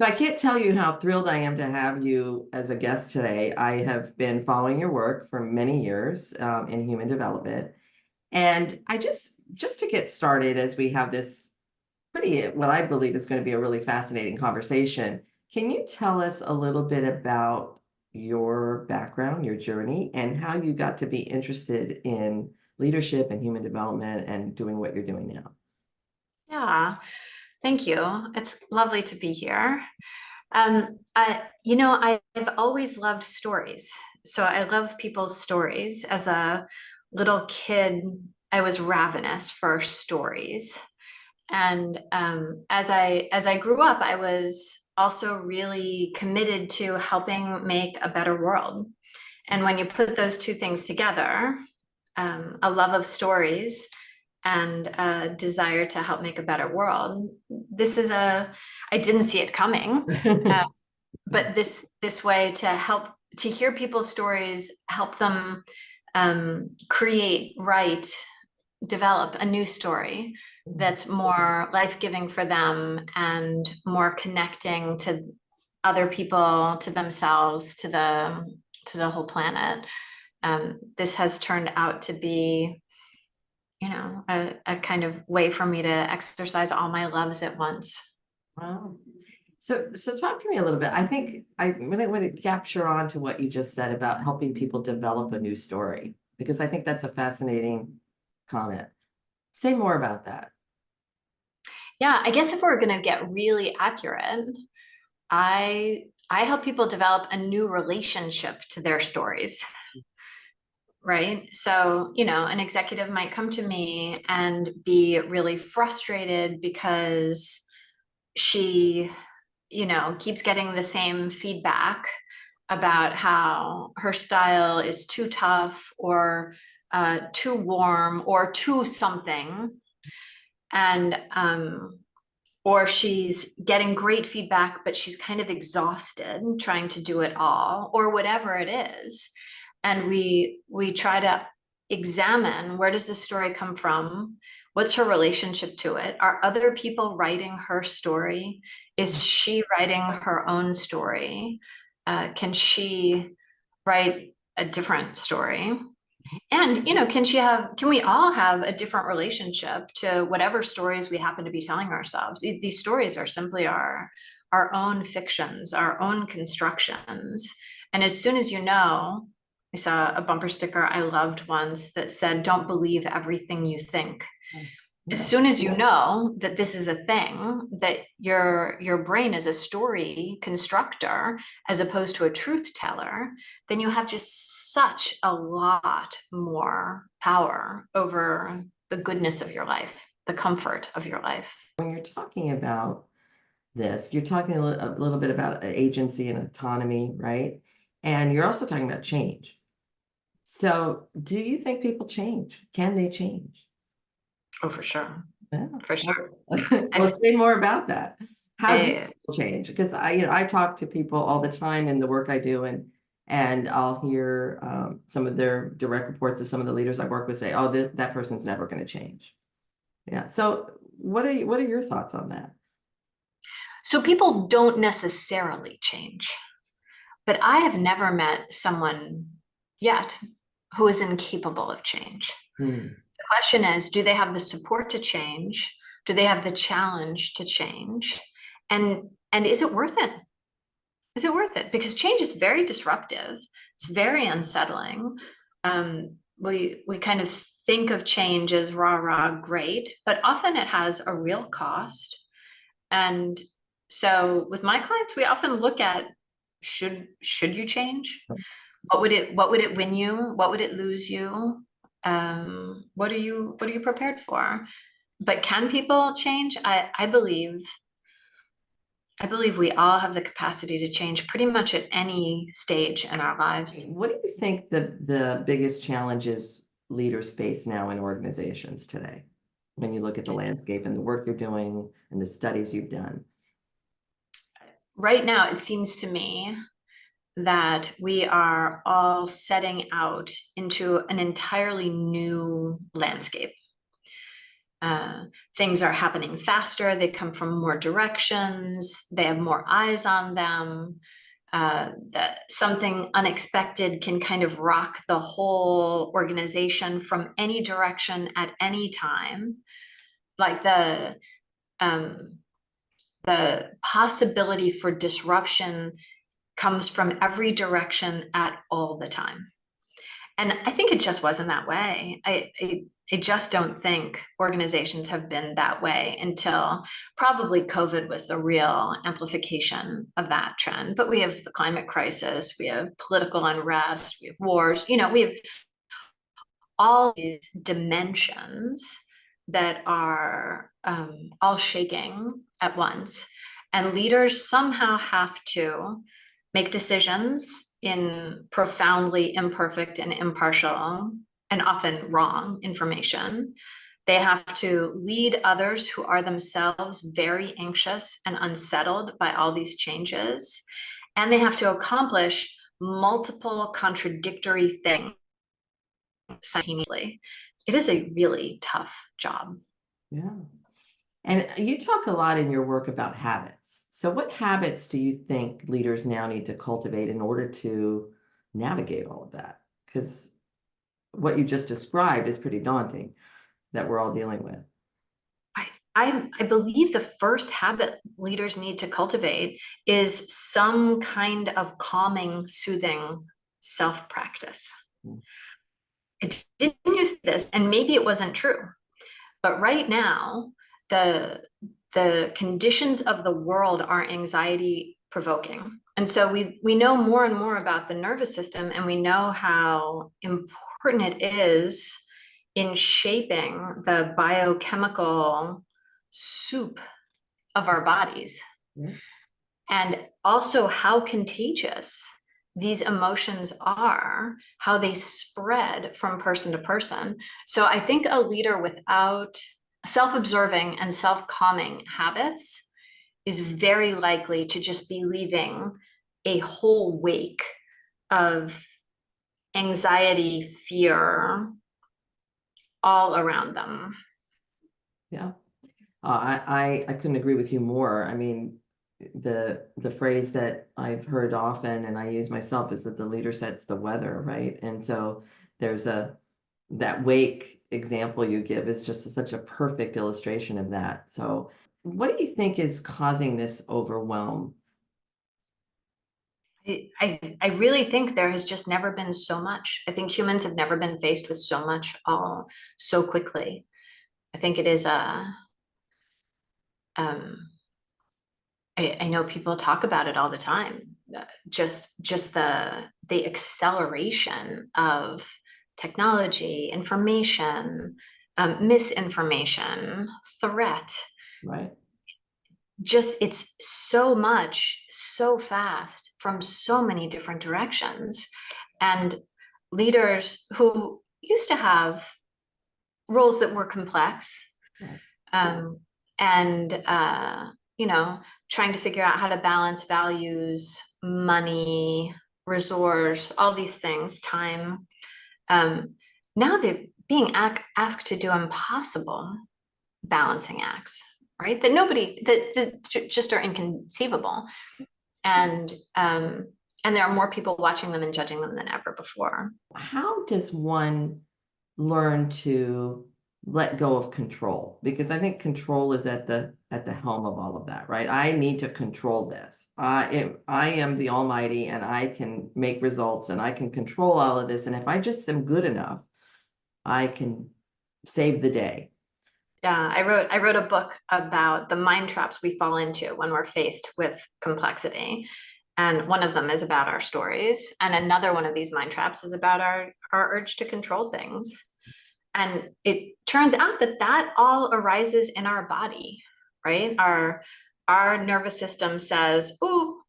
So I can't tell you how thrilled I am to have you as a guest today. I have been following your work for many years in human development. And I just to get started, as we have this what I believe is going to be a really fascinating conversation, can you tell us a little bit about your background, your journey, and how you got to be interested in leadership and human development and doing what you're doing now? Yeah, thank you. It's lovely to be here. I've always loved stories. So I love people's stories. As a little kid, I was ravenous for stories. And as I grew up, I was also really committed to helping make a better world. And when you put those two things together, a love of stories and a desire to help make a better world. I didn't see it coming, but this way to help to hear people's stories, help them create, write, develop a new story that's more life-giving for them and more connecting to other people, to themselves, to the whole planet. This has turned out to be a kind of way for me to exercise all my loves at once. Wow. So talk to me a little bit. I think I really want to capture on to what you just said about helping people develop a new story, because I think that's a fascinating comment. Say more about that. Yeah, I guess if we're going to get really accurate, I help people develop a new relationship to their stories, right? So, an executive might come to me and be really frustrated because she keeps getting the same feedback about how her style is too tough or too warm or too something. And or she's getting great feedback, but she's kind of exhausted trying to do it all, or whatever it is. And we try to examine, where does this story come from? What's her relationship to it? Are other people writing her story? Is she writing her own story? Can she write a different story? And, can we all have a different relationship to whatever stories we happen to be telling ourselves? These stories are simply our own fictions, our own constructions. And as soon as I saw a bumper sticker I loved once that said, "Don't believe everything you think." As soon as you know that this is a thing, that your brain is a story constructor as opposed to a truth teller, then you have just such a lot more power over the goodness of your life, the comfort of your life. When you're talking about this, you're talking a little bit about agency and autonomy, right? And you're also talking about change. So do you think people change? Can they change? Oh, for sure. Yeah. For sure. Well, say more about that. How do I, people change? Because I talk to people all the time in the work I do, and I'll hear some of their direct reports of some of the leaders I work with say, "Oh, that person's never going to change." Yeah. So what are your thoughts on that? so people don't necessarily change, but I have never met someone yet who is incapable of change. Hmm. The question is, do they have the support to change? Do they have the challenge to change? And is it worth it? Is it worth it? Because change is very disruptive. It's very unsettling. We kind of think of change as rah rah great, but often it has a real cost. And so with my clients, we often look at, should you change? What would it win you? What would it lose you? What are you prepared for? But can people change? I believe we all have the capacity to change pretty much at any stage in our lives. What do you think the biggest challenges leaders face now in organizations today, when you look at the landscape and the work you're doing and the studies you've done? Right now, it seems to me that we are all setting out into an entirely new landscape. things are happening faster, they come from more directions, they have more eyes on them. That something unexpected can kind of rock the whole organization from any direction at any time. Like the possibility for disruption comes from every direction at all the time. And I think it just wasn't that way. I just don't think organizations have been that way until probably COVID was the real amplification of that trend. But we have the climate crisis, we have political unrest, we have wars, we have all these dimensions that are all shaking at once. And leaders somehow have to make decisions in profoundly imperfect and impartial and often wrong information. They have to lead others who are themselves very anxious and unsettled by all these changes. And they have to accomplish multiple contradictory things simultaneously. It is a really tough job. Yeah. And you talk a lot in your work about habits. So what habits do you think leaders now need to cultivate in order to navigate all of that? Because what you just described is pretty daunting that we're all dealing with. I believe the first habit leaders need to cultivate is some kind of calming, soothing self-practice. I didn't use this, and maybe it wasn't true, but right now, the conditions of the world are anxiety provoking. And so we know more and more about the nervous system, and we know how important it is in shaping the biochemical soup of our bodies. Yeah. And also how contagious these emotions are, how they spread from person to person. So I think a leader without self-observing and self-calming habits is very likely to just be leaving a whole wake of anxiety, fear all around them. Yeah. I couldn't agree with you more. I mean, the phrase that I've heard often and I use myself is that the leader sets the weather, right? And so there's that wake example you give is just such a perfect illustration of that. So what do you think is causing this overwhelm? I really think there has just never been so much. I think humans have never been faced with so much all so quickly. I think it is I know people talk about it all the time. Just the acceleration of technology, information, misinformation, threat. Right. Just it's so much, so fast from so many different directions. And leaders who used to have roles that were complex, and trying to figure out how to balance values, money, resource, all these things, time. Now they're being asked to do impossible balancing acts, right? That just are inconceivable. And there are more people watching them and judging them than ever before. How does one learn to let go of control? Because I think control is at the helm of all of that, right? I need to control this. I am the almighty and I can make results and I can control all of this. And if I just am good enough, I can save the day. Yeah, I wrote a book about the mind traps we fall into when we're faced with complexity. And one of them is about our stories. And another one of these mind traps is about our urge to control things. And it turns out that all arises in our body, right? Our nervous system says, oh,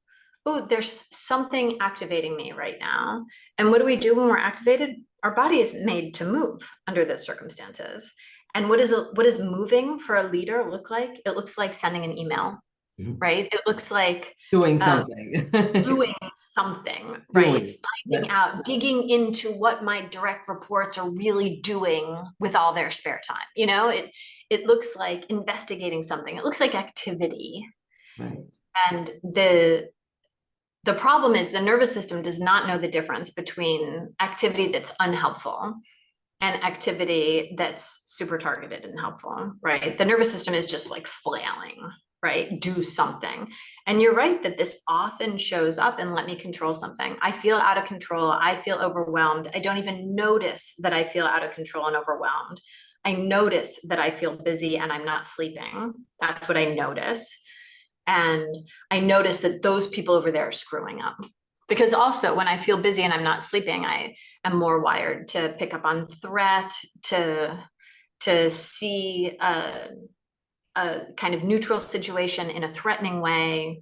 there's something activating me right now. And what do we do when we're activated? Our body is made to move under those circumstances. And what is moving for a leader look like? It looks like sending an email. right? It looks like Doing something. doing something, right? Doing. Finding out, digging into what my direct reports are really doing with all their spare time. It looks like investigating something. It looks like activity. Right. And the problem is the nervous system does not know the difference between activity that's unhelpful and activity that's super targeted and helpful, right? The nervous system is just like flailing, right? Do something. And you're right that this often shows up and let me control something. I feel out of control. I feel overwhelmed. I don't even notice that I feel out of control and overwhelmed. I notice that I feel busy and I'm not sleeping. That's what I notice. And I notice that those people over there are screwing up. Because also, when I feel busy and I'm not sleeping, I am more wired to pick up on threat, to see a kind of neutral situation in a threatening way,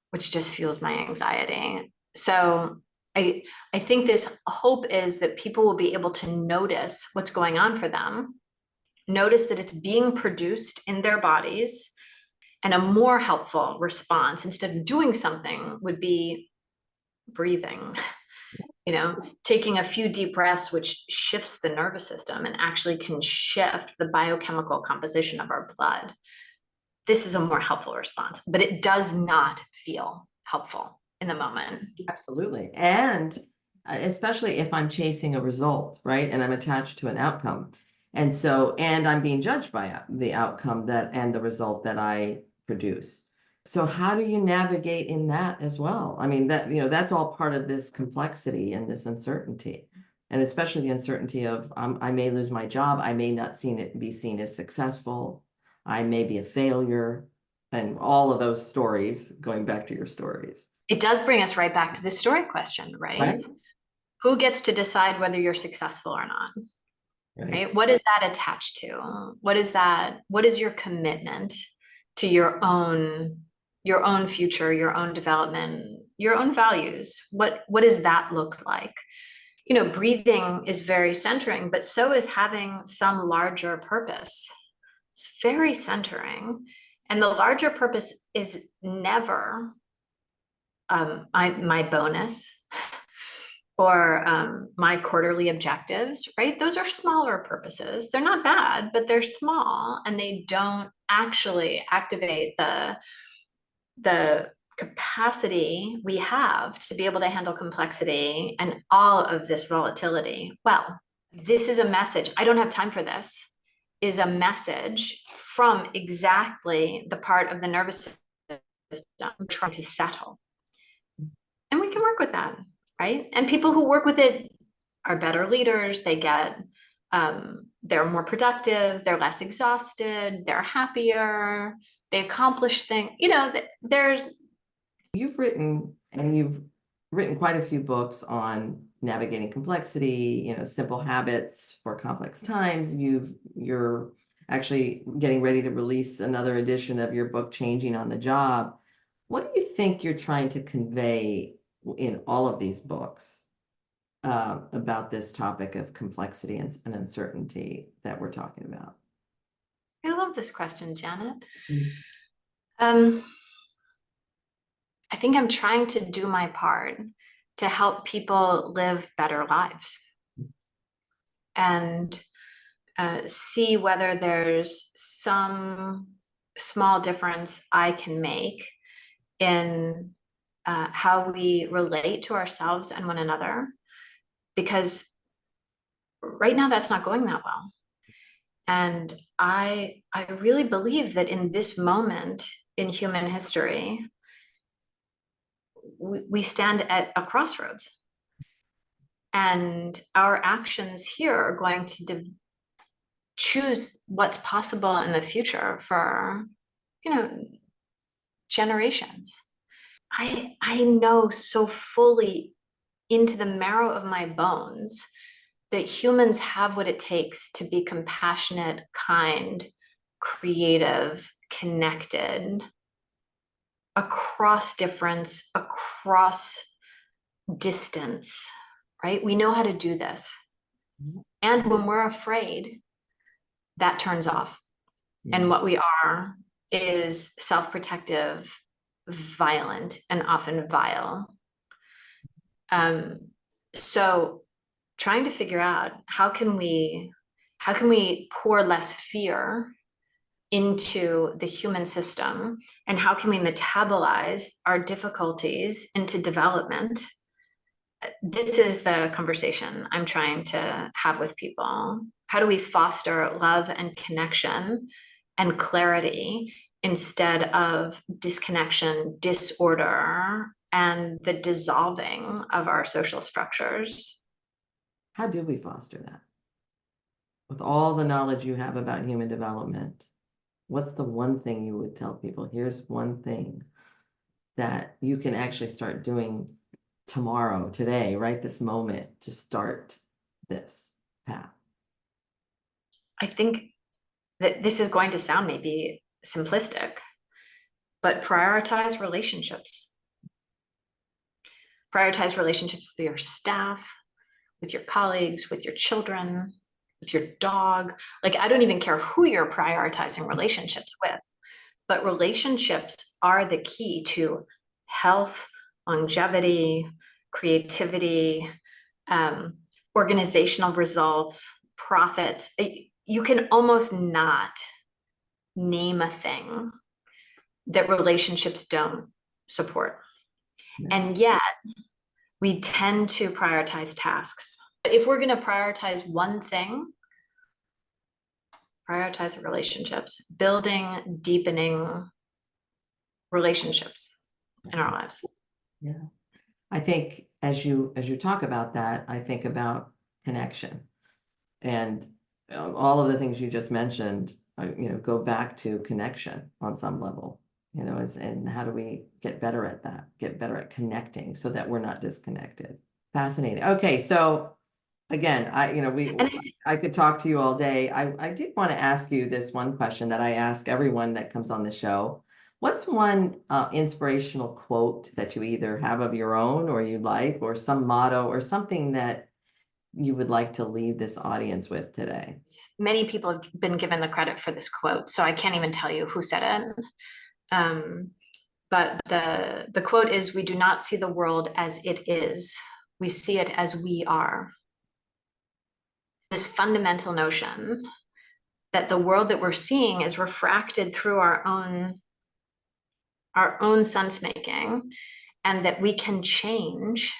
which just fuels my anxiety. So I think this hope is that people will be able to notice what's going on for them, notice that it's being produced in their bodies, and a more helpful response instead of doing something would be breathing, taking a few deep breaths, which shifts the nervous system and actually can shift the biochemical composition of our blood. This is a more helpful response, but it does not feel helpful in the moment. Absolutely. And especially if I'm chasing a result, right? And I'm attached to an outcome. And I'm being judged by the outcome and the result that I produce. So how do you navigate in that as well? I mean, that's all part of this complexity and this uncertainty. And especially the uncertainty of I may lose my job. I may not be seen as successful. I may be a failure. And all of those stories, going back to your stories. It does bring us right back to the story question, right? Right. Who gets to decide whether you're successful or not? Right? What is that attached to? What is your commitment to your own future, your own development, your own values? What does that look like? Breathing is very centering, but so is having some larger purpose. It's very centering. And the larger purpose is never my bonus or my quarterly objectives, right? Those are smaller purposes. They're not bad, but they're small and they don't actually activate the capacity we have to be able to handle complexity and all of this volatility. Well, this is a message. I don't have time for this. Is a message from exactly the part of the nervous system trying to settle. And we can work with that, right? And people who work with it are better leaders. They're more productive, they're less exhausted, they're happier, they accomplish things. You've written quite a few books on navigating complexity, simple habits for complex times. You're actually getting ready to release another edition of your book, Changing on the Job. What do you think you're trying to convey in all of these books about this topic of complexity and uncertainty that we're talking about? I love this question, Janet. Mm-hmm. I think I'm trying to do my part to help people live better lives and see whether there's some small difference I can make in how we relate to ourselves and one another, because right now that's not going that well. And I really believe that in this moment in human history, we stand at a crossroads. And our actions here are going to choose what's possible in the future for, generations. I know so fully into the marrow of my bones that humans have what it takes to be compassionate, kind, creative, connected, across difference, across distance, right? We know how to do this. And when we're afraid, that turns off. And what we are is self-protective, violent, and often vile. So trying to figure out how can we pour less fear into the human system, and how can we metabolize our difficulties into development? This is the conversation I'm trying to have with people. How do we foster love and connection and clarity instead of disconnection, disorder, and the dissolving of our social structures? How do we foster that? With all the knowledge you have about human development, what's the one thing you would tell people? Here's one thing that you can actually start doing tomorrow, today, right this moment, to start this path. I think that this is going to sound maybe simplistic, but prioritize relationships. Prioritize relationships with your staff, with your colleagues, with your children, with your dog. Like, I don't even care who you're prioritizing relationships with, but relationships are the key to health, longevity, creativity, organizational results, profits. You can almost not name a thing that relationships don't support. Yeah. And yet we tend to prioritize tasks. If we're going to prioritize one thing, prioritize relationships, building, deepening relationships in our lives. Yeah. I think as you talk about that, I think about connection, and all of the things you just mentioned, go back to connection on some level, and how do we get better at that, get better at connecting so that we're not disconnected. Fascinating. Okay. So again, I could talk to you all day. I did want to ask you this one question that I ask everyone that comes on the show. What's one inspirational quote that you either have of your own or you like, or some motto or something that you would like to leave this audience with today? Many people have been given the credit for this quote, so I can't even tell you who said it. But the quote is, "We do not see the world as it is. We see it as we are." This fundamental notion that the world that we're seeing is refracted through our own sense making, and that we can change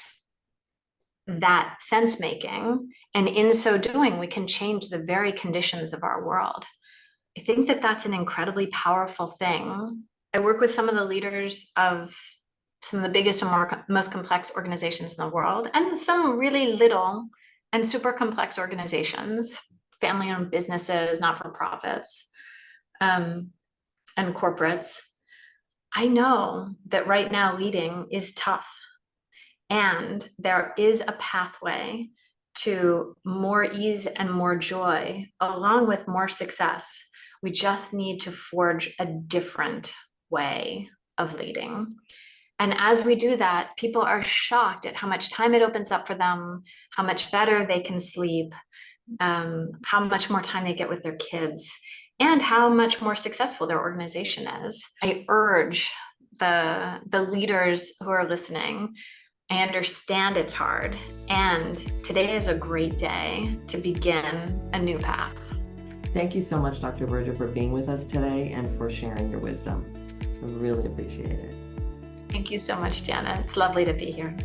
that sense making, and in so doing we can change the very conditions of our world. I think that that's an incredibly powerful thing. I work with some of the leaders of some of the biggest and most complex organizations in the world, and some really little and super complex organizations, family-owned businesses, not-for-profits, and corporates. I know that right now leading is tough, and there is a pathway to more ease and more joy, along with more success. We just need to forge a different way of leading. And as we do that, people are shocked at how much time it opens up for them, how much better they can sleep, how much more time they get with their kids, and how much more successful their organization is. I urge the leaders who are listening, I understand it's hard, and today is a great day to begin a new path. Thank you so much, Dr. Berger, for being with us today and for sharing your wisdom. I really appreciate it. Thank you so much, Jana. It's lovely to be here.